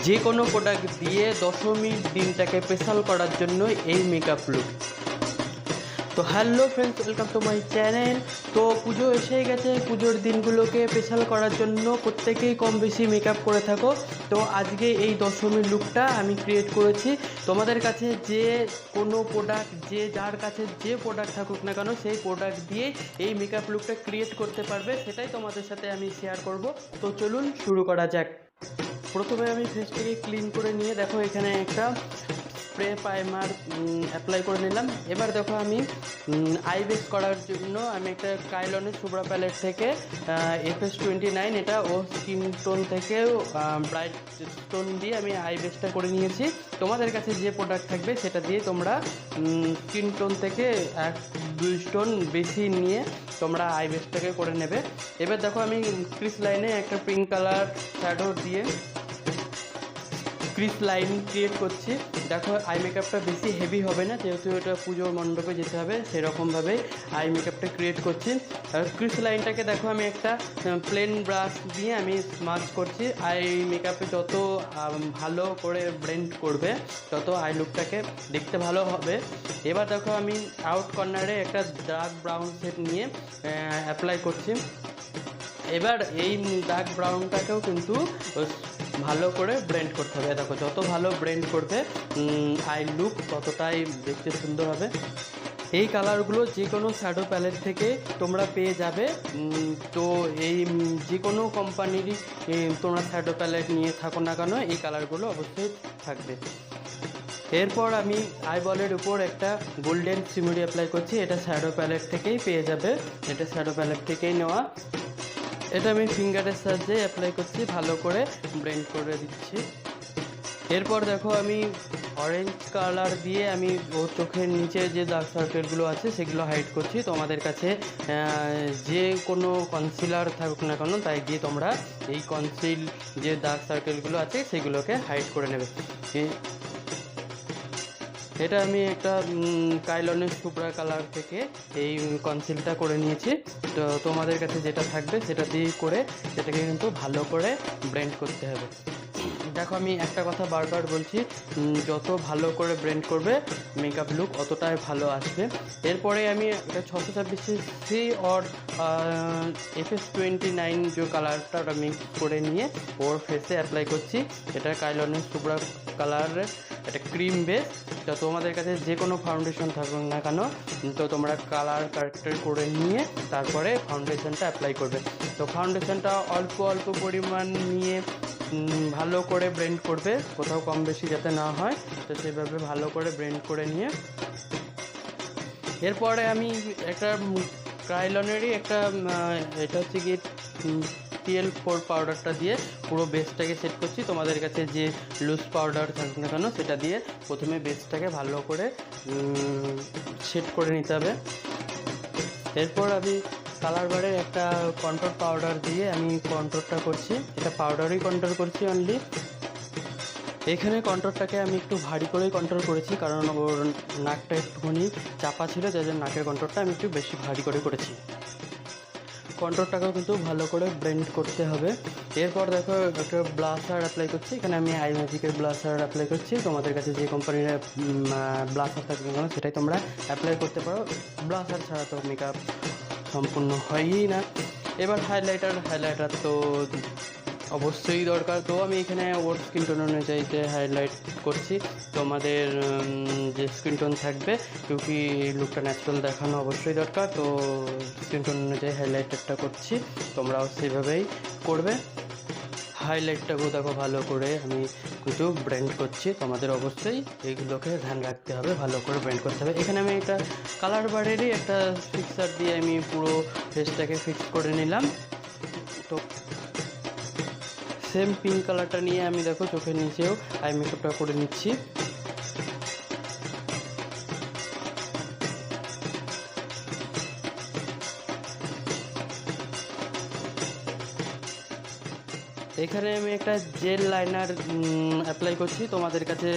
যে কোনো প্রোডাক্ট দিয়ে দশমীর দিনটাকে স্পেশাল করার জন্য এই মেকআপ লুক। তো hello friends, welcome to my channel. তো পুজো এসে গেছে, পুজোর দিনগুলোকে স্পেশাল করার জন্য প্রত্যেকেই কম বেশি মেকআপ করে থাকো। তো আজকে এই দশমীর লুকটা আমি ক্রিয়েট করেছি। তোমাদের কাছে যে কোনো প্রোডাক্ট, যার কাছে যে প্রোডাক্ট থাকুক না কেন, সেই প্রোডাক্ট দিয়ে এই মেকআপ লুকটা ক্রিয়েট করতে পারবে, সেটাই তোমাদের সাথে আমি শেয়ার করব। তো চলুন শুরু করা যাক। প্রথমে আমি ফেসটাকে ক্লিন করে নিয়ে দেখো এখানে একটা স্প্রে প্রাইমার অ্যাপ্লাই করে নিলাম। এবার দেখো আমি আই বেস করার জন্য আমি একটা কাইলনের সুব্রা প্যালেট থেকে FS29 এটা ও স্কিন টোন থেকে ব্রাইট স্টোন দিয়ে আমি আই বেসটা করে নিয়েছি। তোমাদের কাছে যে প্রোডাক্ট থাকবে সেটা দিয়ে তোমরা স্কিন টোন থেকে 1-2 স্টোন বেশি নিয়ে তোমরা আই বেসটাকে করে নেবে। এবার দেখো আমি ক্রিস লাইনে একটা পিঙ্ক কালার শ্যাডো দিয়ে ক্রিস লাইন ক্রিয়েট করছি। দেখো আই মেকআপটা বেশি হেভি হবে না, যেহেতু এটা পুজোর মণ্ডপে যেতে হবে, সেরকমভাবেই আই মেকআপটা ক্রিয়েট করছি। ক্রিস লাইনটাকে দেখো আমি একটা প্লেন ব্রাশ দিয়ে আমি স্মাচ করছি। আই মেকআপে যত ভালো করে ব্লেন্ড করবে তত আই লুকটাকে দেখতে ভালো হবে। এবার দেখো আমি আউট কর্নারে একটা ডার্ক ব্রাউন শেড নিয়ে অ্যাপ্লাই করছি। এবার এই ডার্ক ব্রাউনটাকেও কিন্তু ভালো করে ব্লেন্ড করতে হবে। দেখো যত ভালো ব্লেন্ড করবে আই লুক ততটাই দেখতে সুন্দর হবে। এই কালারগুলো যে কোনো শ্যাডো প্যালেট থেকে তোমরা পেয়ে যাবে। তো এই যে কোনো কোম্পানিরই তোমরা শ্যাডো প্যালেট নিয়ে থাকো না কেন, এই কালারগুলো অবশ্যই থাকবে। এরপর আমি আইবলের উপর একটা গোল্ডেন সিমিডি অ্যাপ্লাই করছি। এটা শ্যাডো প্যালেট থেকেই পেয়ে যাবে, এটা শ্যাডো প্যালেট থেকেই নেওয়া। এটা আমি ফিঙ্গারের সাহায্যে অ্যাপ্লাই করছি, ভালো করে ব্লেন্ড করে দিচ্ছি। এরপর দেখো আমি অরেঞ্জ কালার দিয়ে আমি ওর চোখের নিচে যে ডার্ক সার্কেলগুলো আছে সেগুলো হাইড করছি। তোমাদের কাছে যে কোনো কনসিলার থাকুক না কেন, তাই দিয়ে তোমরা এই কনসিল যে ডার্ক সার্কেলগুলো আছে সেগুলোকে হাইড করে নেবে। এটা আমি একটা কাইলনের সুব্রা কালার থেকে এই কনসিলটা করে নিয়েছি। তো তোমাদের কাছে যেটা থাকবে সেটা দিয়ে করে সেটাকে কিন্তু ভালো করে ব্লেন্ড করতে হবে। দেখো আমি একটা কথা বারবার বলছি, যত ভালো করে ব্লেন্ড করবে মেকআপ লুক অতটাই ভালো আসবে। এরপরে আমি এটা 626 और FS29 যে কালারটা ওটা মিক্স করে নিয়ে ওর ফেসে অ্যাপ্লাই করছি। এটা কাইলনের সুব্রা কালারের একটা ক্রিম বেস। তো তোমাদের কাছে যে কোনো ফাউন্ডেশন থাকুক না কেন, তো তোমরা কালার কারেক্টার করে নিয়ে তারপরে ফাউন্ডেশনটা অ্যাপ্লাই করবে। তো ফাউন্ডেশনটা অল্প অল্প পরিমাণ নিয়ে ভালো করে ব্লেন্ড করবে, কোথাও কম বেশি যাতে না হয়, তো সেভাবে ভালো করে ব্লেন্ড করে নিয়ে এরপরে আমি একটা কাইলনেরই একটা এটা হচ্ছে কি TL4 পাউডারটা দিয়ে পুরো বেসটাকে সেট করছি। তোমাদের কাছে যে লুজ পাউডার থাকুক না কেন সেটা দিয়ে প্রথমে বেসটাকে ভালো করে সেট করে নিতে হবে। এরপর আমি কালার বারের একটা কন্ট্রোল পাউডার দিয়ে আমি কন্ট্রোলটা করছি। এটা পাউডারই কন্ট্রোল করছি অনলি। এখানে কন্ট্রোলটাকে আমি একটু ভারী করেই কন্ট্রোল করেছি, কারণ ওর নাকটা একটুখানি চাপা ছিল, যার জন্য নাকের কন্ট্রোলটা আমি একটু বেশি ভারী করে করেছি। কন্ট্রোলটাকেও কিন্তু ভালো করে ব্লেন্ড করতে হবে। এরপর দেখো একটা ব্লাশার অ্যাপ্লাই করছি। এখানে আমি আই ম্যাজিকের ব্লাশার অ্যাপ্লাই করছি। তোমাদের কাছে যে কোম্পানির ব্লাশার থাকবে না সেটাই তোমরা অ্যাপ্লাই করতে পারো। ব্লাশার ছাড়া তো মেকআপ সম্পূর্ণ হয়ই না। এবার হাইলাইটার তো অবশ্যই দরকার। তো আমি এখানে ওর স্কিন টোন অনুযায়ীতে হাইলাইট করছি। তোমাদের যে স্কিন টোন থাকবে, কিউকি লুকটা ন্যাচারাল দেখানো অবশ্যই দরকার, তো স্কিন টোন অনুযায়ী হাইলাইটারটা করছি, তোমরাও সেইভাবেই করবে। হাইলাইটটাকেও দেখো ভালো করে আমি কিন্তু ব্লেন্ড করছি। তোমাদের অবশ্যই এইগুলোকে ধ্যান রাখতে হবে, ভালো করে ব্লেন্ড করতে হবে। এখানে আমি একটা কালার বারেরই একটা ফিক্সার দিয়ে আমি পুরো ফেসটাকে ফিক্স করে নিলাম। তো সেম পিঙ্ক কালারটা নিয়ে আমি দেখো চোখের নিচেও আই মেকআপটা করে নিচ্ছি। এখানে আমি একটা জেল লাইনার অ্যাপ্লাই করছি। তোমাদের কাছে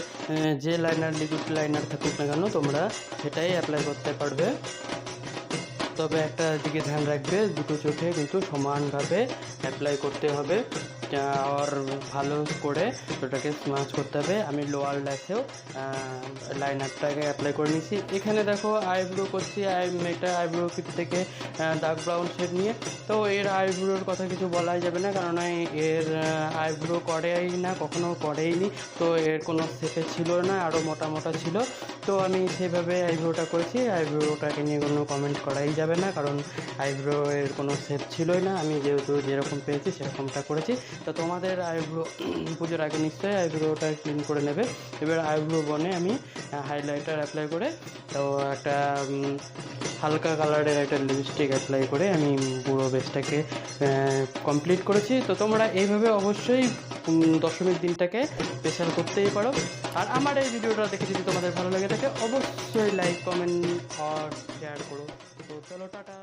জেল লাইনার, লিকুইড লাইনার থাকুক না কেন তোমরা সেটাই অ্যাপ্লাই করতে পারবে। তবে একটা দিকে ধ্যান রাখবে, দুটো চোখে কিন্তু সমানভাবে অ্যাপ্লাই করতে হবে। আর ভালো করে ওটাকে স্মাচ করতে হবে। আমি লোয়ার ল্যাশেও লাইনারটাকে অ্যাপ্লাই করে নিয়েছি। এখানে দেখো আইব্রো করছি, এটা আইব্রো কিট থেকে ডার্ক ব্রাউন শেড নিয়ে। তো এর আইব্রোর কথা কিছু বলাই যাবে না, কারণ এর আইব্রো করেই না, কখনো করেইনি। তো এর কোনো শেপে ছিল না, আরও মোটা মোটা ছিল। তো আমি সেভাবে আইব্রোটা করেছি। আইব্রোটাকে নিয়ে কোনো কমেন্ট করাই যাবে না, কারণ আইব্রো এর কোনো শেপ ছিলই না। আমি যেহেতু যেরকম পেয়েছি সেরকমটা করেছি। তো তোমাদের আইব্রো পুজোর আগে নিশ্চয়ই আইব্রোটা ক্লিন করে নেবে। এবার আইব্রো বনে আমি হাইলাইটার অ্যাপ্লাই করে, তো একটা হালকা কালারের একটা লিপস্টিক অ্যাপ্লাই করে আমি পুরো বেসটাকে কমপ্লিট করেছি। তো তোমরা এইভাবে অবশ্যই দশমীর দিনটাকে স্পেশাল করতেই পারো। আর আমার এই ভিডিওটা দেখে যদি তোমাদের ভালো লাগে থাকে অবশ্যই লাইক, কমেন্ট আর শেয়ার করো। তো চলো, টাটা।